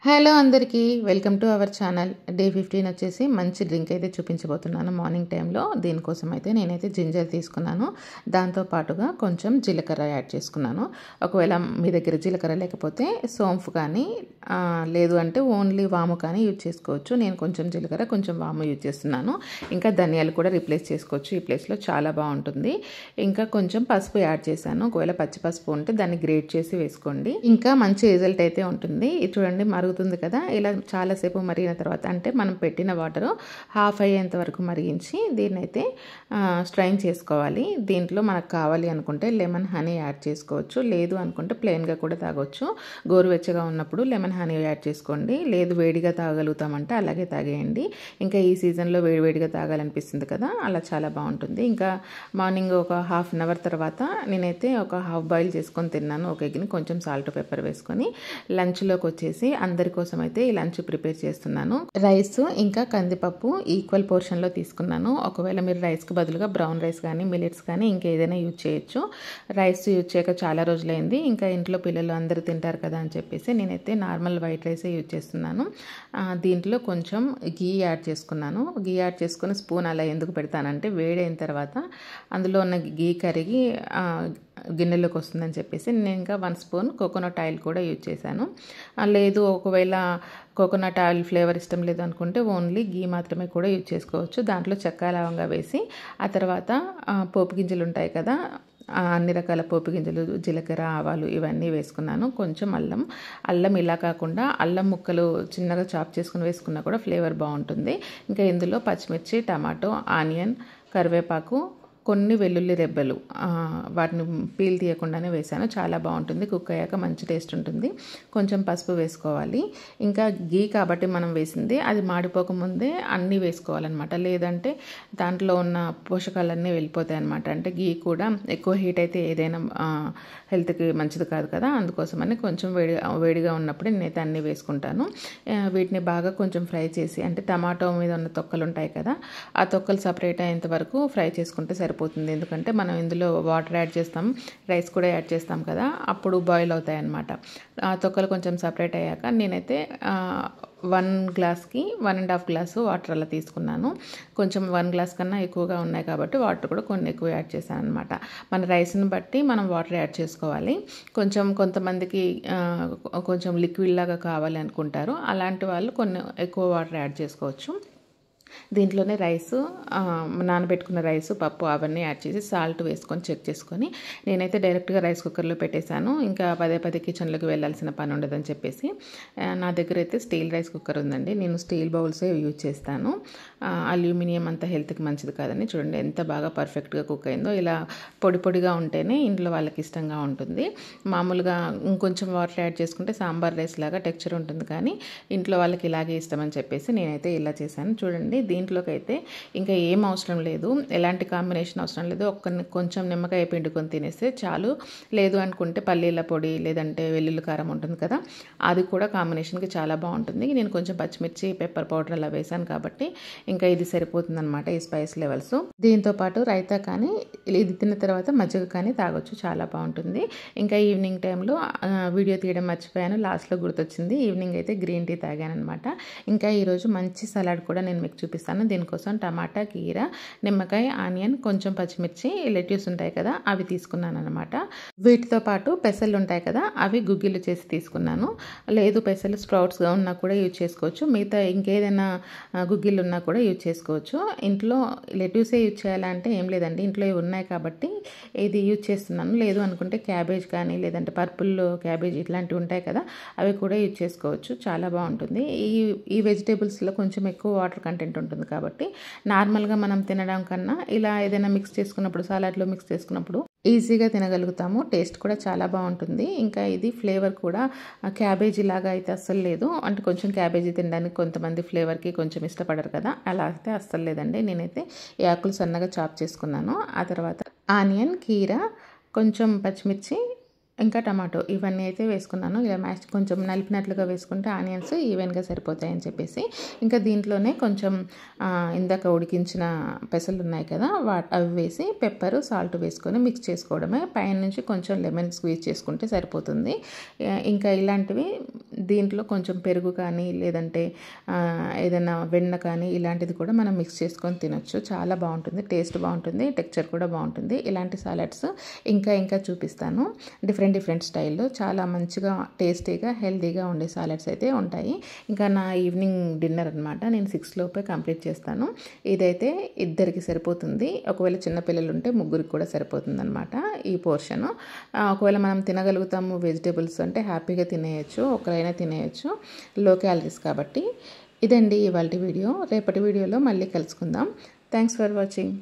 Hello అందరికీ welcome to our channel. Day 15 వచ్చేసి మంచి డ్రింక్ అయితే చూపించబోతున్నాను మార్నింగ్ టైంలో. దీనికోసం అయితే నేనైతే జింజర్ తీసుకున్నాను. దాంతో పాటుగా కొంచెం జీలకర్ర యాడ్ చేసుకున్నాను. ఒకవేళ మీ దగ్గర జీలకర్ర లేకపోతే సోంఫ్ కానీ లేదు అంటే ఓన్లీ వాము కానీ యూజ్ చేసుకోవచ్చు. నేను కొంచెం జీలకర్ర కొంచెం వాము యూజ్ చేస్తున్నాను. ఇంకా ధనియాలు కూడా రీప్లేస్ చేసుకోవచ్చు. ఈ ప్లేస్లో చాలా బాగుంటుంది. ఇంకా కొంచెం పసుపు యాడ్ చేశాను. ఒకవేళ పచ్చి పసుపు ఉంటే దాన్ని గ్రేట్ చేసి వేసుకోండి. ఇంకా మంచి రిజల్ట్ అయితే ఉంటుంది. ఇది చూడండి మరుగుతుంది కదా. ఇలా చాలాసేపు మరిగిన తర్వాత అంటే మనం పెట్టిన వాటర్ హాఫ్ అయ్యేంత వరకు మరిగించి దీన్ని అయితే స్ట్రైన్ చేసుకోవాలి. దీంట్లో మనకు కావాలి అనుకుంటే లెమన్ హనీ యాడ్ చేసుకోవచ్చు. లేదు అనుకుంటే ప్లెయిన్గా కూడా తాగొచ్చు. గోరువెచ్చగా ఉన్నప్పుడు లెమన్ హనీ యాడ్ చేసుకోండి. లేదు వేడిగా తాగలుగుతామంటే అలాగే తాగేయండి. ఇంకా ఈ సీజన్లో వేడివేడిగా తాగాలనిపిస్తుంది కదా, అలా చాలా బాగుంటుంది. ఇంకా మార్నింగ్ ఒక హాఫ్ అన్ అవర్ తర్వాత నేనైతే ఒక హాఫ్ బాయిల్ చేసుకొని తిన్నాను. ఒక ఎగ్ని కొంచెం సాల్ట్ పెప్పర్ వేసుకొని లంచ్లోకి వచ్చేసి అందరి కోసం అయితే ఈ లంచ్ ప్రిపేర్ చేస్తున్నాను. రైస్ ఇంకా కందిపప్పు ఈక్వల్ పోర్షన్లో తీసుకున్నాను. ఒకవేళ మీరు రైస్కి బదులుగా బ్రౌన్ రైస్ కానీ మిల్లెట్స్ కానీ ఇంకేదైనా యూజ్ చేయొచ్చు. రైస్ యూజ్ చేయక చాలా రోజులైంది. ఇంకా ఇంట్లో పిల్లలు అందరూ తింటారు కదా అని చెప్పేసి నేనైతే నార్మల్ వైట్ రైసే యూజ్ చేస్తున్నాను. దీంట్లో కొంచెం గీ యాడ్ చేసుకున్నాను. గీ యాడ్ చేసుకుని స్పూన్ అలా ఎందుకు పెడతానంటే వేడైన తర్వాత అందులో ఉన్న గీ కరిగి గిన్నెలోకి వస్తుందని చెప్పేసి నేను ఇంకా 1 స్పూన్ కోకోనట్ ఆయిల్ కూడా యూజ్ చేశాను. లేదు ఒకవేళ కోకోనట్ ఆయిల్ ఫ్లేవర్ ఇష్టం లేదు అనుకుంటే ఓన్లీ గీ మాత్రమే కూడా యూజ్ చేసుకోవచ్చు. దాంట్లో చెక్క లవంగా వేసి ఆ తర్వాత పోపు గింజలు ఉంటాయి కదా, అన్ని రకాల పోపు గింజలు జీలకర్ర ఆవాలు ఇవన్నీ వేసుకున్నాను. కొంచెం అల్లం ఇలా కాకుండా అల్లం ముక్కలు చిన్నగా చాప్ చేసుకుని వేసుకున్నా కూడా ఫ్లేవర్ బాగుంటుంది. ఇంకా ఇందులో పచ్చిమిర్చి టమాటో ఆనియన్ కరివేపాకు కొన్ని వెల్లుల్లి రెబ్బలు వాటిని పీల్ తీయకుండానే వేసాను. చాలా బాగుంటుంది. కుక్ అయ్యాక మంచి టేస్ట్ ఉంటుంది. కొంచెం పసుపు వేసుకోవాలి. ఇంకా గీ కాబట్టి మనం వేసింది అది మాడిపోకముందే అన్నీ వేసుకోవాలన్నమాట. లేదంటే దాంట్లో ఉన్న పోషకాలన్నీ వెళ్ళిపోతాయి అన్నమాట. అంటే గీ కూడా ఎక్కువ హీట్ అయితే ఏదైనా హెల్త్కి మంచిది కాదు కదా, అందుకోసమని కొంచెం వేడిగా ఉన్నప్పుడే నేనైతే అన్నీ వేసుకుంటాను. వీటిని బాగా కొంచెం ఫ్రై చేసి అంటే టమాటో మీద ఉన్న తొక్కలు ఉంటాయి కదా, ఆ తొక్కలు సపరేట్ అయ్యేంత వరకు ఫ్రై చేసుకుంటే సరిపోతుంది. ఎందుకంటే మనం ఇందులో వాటర్ యాడ్ చేస్తాం, రైస్ కూడా యాడ్ చేస్తాం కదా, అప్పుడు బాయిల్ అవుతాయి అన్నమాట. ఆ తొక్కలు కొంచెం సపరేట్ అయ్యాక నేనైతే 1 గ్లాస్కి 1.5 గ్లాసు వాటర్ అలా తీసుకున్నాను. కొంచెం 1 గ్లాస్ కన్నా ఎక్కువగా ఉన్నాయి కాబట్టి వాటర్ కూడా కొన్ని ఎక్కువ యాడ్ చేశాను అనమాట. మన రైస్ని బట్టి మనం వాటర్ యాడ్ చేసుకోవాలి. కొంతమందికి కొంచెం లిక్విడ్ లాగా కావాలి అనుకుంటారు. అలాంటి వాళ్ళు కొన్ని ఎక్కువ వాటర్ యాడ్ చేసుకోవచ్చు. దీంట్లోనే రైసు నానబెట్టుకున్న రైసు పప్పు అవన్నీ యాడ్ చేసి సాల్ట్ వేసుకొని చెక్ చేసుకొని నేనైతే డైరెక్ట్గా రైస్ కుక్కర్లో పెట్టేశాను. ఇంకా పదే కిచెన్లోకి వెళ్ళాల్సిన పని ఉండదని చెప్పేసి నా దగ్గర అయితే స్టీల్ రైస్ కుక్కర్ ఉందండి. నేను స్టీల్ బౌల్సే యూజ్ చేస్తాను. అల్యూమినియం అంత హెల్త్కి మంచిది కాదని చూడండి ఎంత బాగా పర్ఫెక్ట్గా కుక్ అయిందో. ఇలా పొడిగా ఉంటేనే ఇంట్లో వాళ్ళకి ఇష్టంగా ఉంటుంది. మామూలుగా ఇంకొంచెం వాటర్ యాడ్ చేసుకుంటే సాంబార్ రైస్ లాగా టెక్స్చర్ ఉంటుంది, కానీ ఇంట్లో వాళ్ళకి ఇలాగే ఇష్టం అని చెప్పేసి నేనైతే ఇలా చేశాను. చూడండి దీంట్లోకి అయితే ఇంకా ఏం అవసరం లేదు, ఎలాంటి కాంబినేషన్ అవసరం లేదు. కొంచెం నిమ్మకాయ పిండుకొని తినేస్తే చాలు. లేదు అనుకుంటే పల్లీల పొడి లేదంటే వెల్లుల్లి కారం ఉంటుంది కదా, అది కూడా కాంబినేషన్కి చాలా బాగుంటుంది. నేను కొంచెం పచ్చిమిర్చి పెప్పర్ పౌడర్ అలా వేసాను కాబట్టి ఇంకా ఇది సరిపోతుంది అనమాట ఈ స్పైస్ లెవెల్స్. దీంతో పాటు రైతా కానీ ఇది తిన్న తర్వాత మజ్జిగ కానీ తాగొచ్చు, చాలా బాగుంటుంది. ఇంకా ఈవినింగ్ టైంలో వీడియో తీయడం మర్చిపోయాను, లాస్ట్లో గుర్తొచ్చింది. ఈవినింగ్ అయితే గ్రీన్ టీ తాగాను అనమాట. ఇంకా ఈరోజు మంచి సలాడ్ కూడా నేను మీకు చూపిస్తాను. దీనికోసం టమాటా కీర నిమ్మకాయ ఆనియన్ కొంచెం పచ్చిమిర్చి లెట్యూస్ ఉంటాయి కదా అవి తీసుకున్నాను అనమాట. వీటితో పాటు పెసలు ఉంటాయి కదా అవి గుగ్గిలు చేసి తీసుకున్నాను. లేదు పెసలు స్ప్రౌట్స్గా ఉన్నా కూడా యూజ్ చేసుకోవచ్చు. మిగతా ఇంకేదైనా గుగ్గిలు ఉన్నా కూడా యూజ్ చేసుకోవచ్చు. ఇంట్లో లెట్యూసే యూజ్ చేయాలంటే ఏం లేదండి, ఇంట్లో ఇవి ఉన్నాయి కాబట్టి ఇది యూజ్ చేస్తున్నాను. లేదు అనుకుంటే క్యాబేజ్ కానీ లేదంటే పర్పుల్ క్యాబేజ్ ఇట్లాంటివి ఉంటాయి కదా అవి కూడా యూజ్ చేసుకోవచ్చు. చాలా బాగుంటుంది. ఈ వెజిటేబుల్స్లో కొంచెం ఎక్కువ వాటర్ కంటెంట్ ఉంటుంది కాబట్టి నార్మల్గా మనం తినడం కన్నా ఇలా ఏదైనా మిక్స్ చేసుకున్నప్పుడు సలాడ్లో మిక్స్ చేసుకున్నప్పుడు ఈజీగా తినగలుగుతాము. టేస్ట్ కూడా చాలా బాగుంటుంది. ఇంకా ఇది ఫ్లేవర్ కూడా క్యాబేజీ లాగా అయితే అస్సలు లేదు. అంటే కొంచెం క్యాబేజీ తినడానికి కొంతమంది ఫ్లేవర్కి కొంచెం ఇష్టపడరు కదా, అలా అయితే అస్సలు లేదండి. నేనైతే ఈ ఆకులు సన్నగా చాప్ చేసుకున్నాను. ఆ తర్వాత ఆనియన్ కీర కొంచెం పచ్చిమిర్చి ఇంకా టమాటో ఇవన్నీ అయితే వేసుకున్నాను. ఇలా మ్యాష్ కొంచెం నలిపినట్లుగా వేసుకుంటే ఆనియన్స్ ఈవెన్గా సరిపోతాయని చెప్పేసి, ఇంకా దీంట్లోనే కొంచెం ఇందాక ఉడికించిన పెసలు ఉన్నాయి కదా, అవి వేసి పెప్పర్ సాల్ట్ వేసుకొని మిక్స్ చేసుకోవడమే. పైన నుంచి కొంచెం లెమన్ స్క్వీజ్ చేసుకుంటే సరిపోతుంది. ఇంకా ఇలాంటివి దీంట్లో కొంచెం పెరుగు కానీ లేదంటే ఏదైనా వెన్న కానీ ఇలాంటిది కూడా మనం మిక్స్ చేసుకొని తినొచ్చు. చాలా బాగుంటుంది, టేస్ట్ బాగుంటుంది, టెక్స్చర్ కూడా బాగుంటుంది. ఇలాంటి సాలడ్స్ ఇంకా చూపిస్తాను. డిఫరెంట్ స్టైల్లో చాలా మంచిగా టేస్టీగా హెల్తీగా ఉండే సాలడ్స్ అయితే ఉంటాయి. ఇంకా నా ఈవినింగ్ డిన్నర్ అనమాట. నేను 6 లోపే కంప్లీట్ చేస్తాను. ఇదైతే ఇద్దరికి సరిపోతుంది. ఒకవేళ చిన్నపిల్లలు ఉంటే ముగ్గురికి కూడా సరిపోతుంది అనమాట ఈ పోర్షను. ఒకవేళ మనం తినగలుగుతాము వెజిటేబుల్స్ అంటే హ్యాపీగా తినేయచ్చు, ఒకరైనా తినేయచ్చు, లో క్యాలరీస్ కాబట్టి. ఇదండి ఇవాల్టి వీడియో. రేపటి వీడియోలో మళ్ళీ కలుసుకుందాం. Thanks for watching.